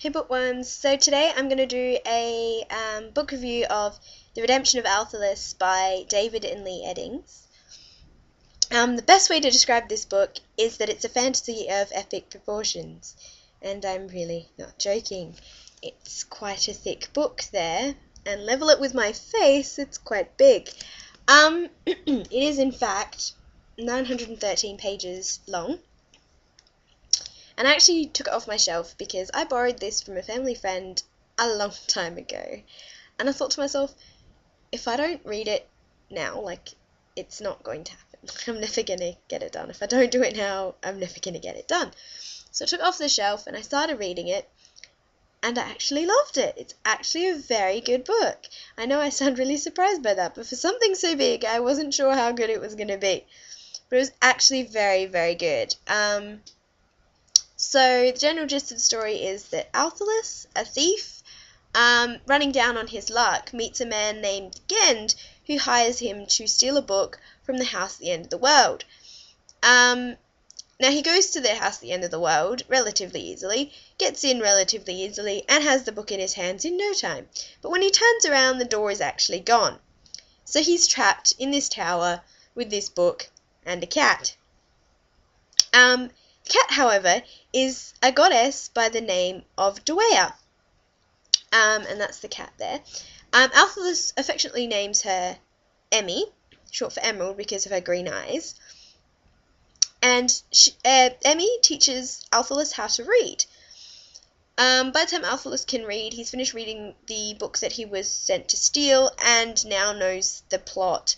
Hey bookworms, so today I'm going to do a book review of The Redemption of Althalus by David and Lee Eddings. The best way to describe this book is that it's a fantasy of epic proportions, and I'm really not joking. It's quite a thick book there, and level it with my face, it's quite big. It is in fact 913 pages long. And I actually took it off my shelf because I borrowed this from a family friend a long time ago. And I thought to myself, if I don't read it now, it's not going to happen. I'm never going to get it done. If I don't do it now, I'm never going to get it done. So I took it off the shelf and I started reading it. And I actually loved it. It's actually a very good book. I know I sound really surprised by that, but for something so big, I wasn't sure how good it was going to be. But it was actually very, very good. So the general gist of the story is that Althalus, a thief, running down on his luck, meets a man named Gend who hires him to steal a book from the house at the end of the world. Now he goes to the house at the end of the world relatively easily, gets in relatively easily, and has the book in his hands in no time. But when he turns around, the door is actually gone. So he's trapped in this tower with this book and a cat. The cat, however, is a goddess by the name of Dwyer, and that's the cat there. Althalus affectionately names her Emmy, short for Emerald because of her green eyes, and Emmy teaches Althalus how to read. By the time Althalus can read, he's finished reading the book that he was sent to steal and now knows the plot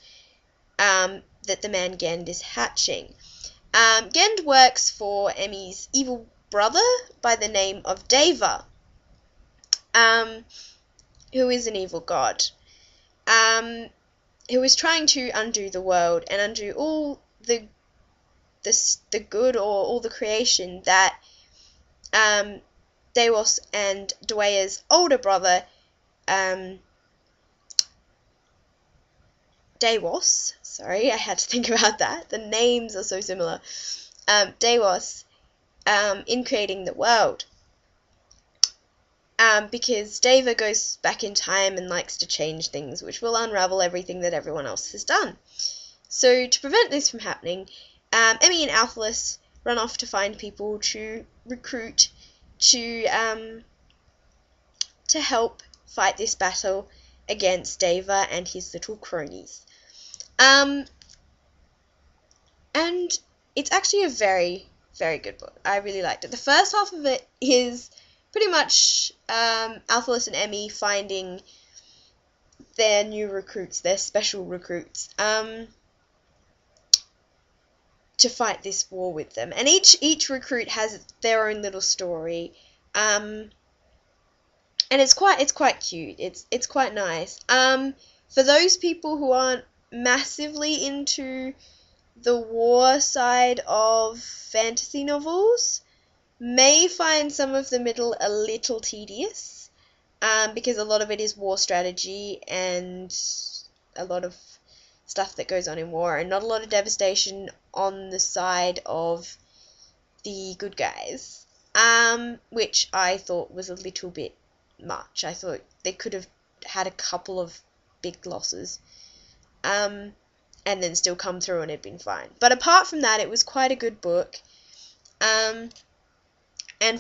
that the man Gend is hatching. Gend works for Emmy's evil brother by the name of Deva, who is an evil god, who is trying to undo the world and undo all the good or all the creation that Dewas and Dwyer's older brother, Dewas, sorry, I had to think about that. The names are so similar. Dewas, in creating the world. Because Deva goes back in time and likes to change things, which will unravel everything that everyone else has done. So to prevent this from happening, Emmy and Althalus run off to find people to recruit to help fight this battle against Deva and his little cronies. And it's actually a very, very good book. I really liked it. The first half of it is pretty much Althalus and Emmy finding their new recruits, their special recruits, to fight this war with them. And each recruit has their own little story. And it's quite cute. It's quite nice. For those people who aren't massively into the war side of fantasy novels, may find some of the middle a little tedious, because a lot of it is war strategy and a lot of stuff that goes on in war, and not a lot of devastation on the side of the good guys, which I thought was a little bit much. I thought they could have had a couple of big losses, and then still come through and it'd been fine. But apart from that, it was quite a good book. And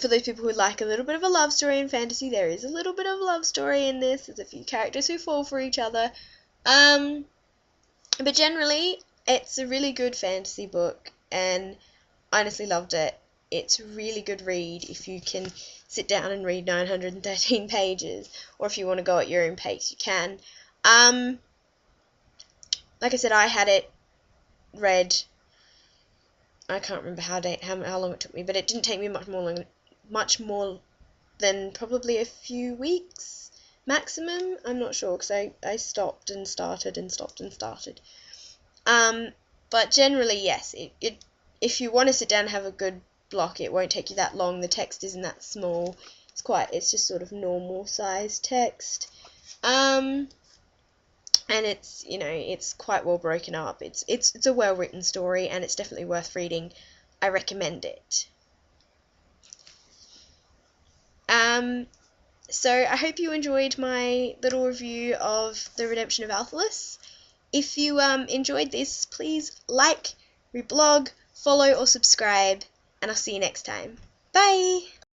for those people who like a little bit of a love story in fantasy, there is a little bit of a love story in this. There's a few characters who fall for each other. But generally, it's a really good fantasy book, and I honestly loved it. It's a really good read if you can sit down and read 913 pages, or if you want to go at your own pace, you can. Like I said, I had it read, I can't remember how long it took me, but it didn't take me much more than probably a few weeks maximum. I'm not sure, because I stopped and started and stopped and started. But generally, yes, if you want to sit down and have a good block, it won't take you that long. The text isn't that small. It's just sort of normal size text. And it's quite well broken up. It's a well written story, and it's definitely worth reading. I recommend it. So I hope you enjoyed my little review of the Redemption of Althalus. If you enjoyed this, please like, reblog, follow or subscribe, and I'll see you next time. Bye!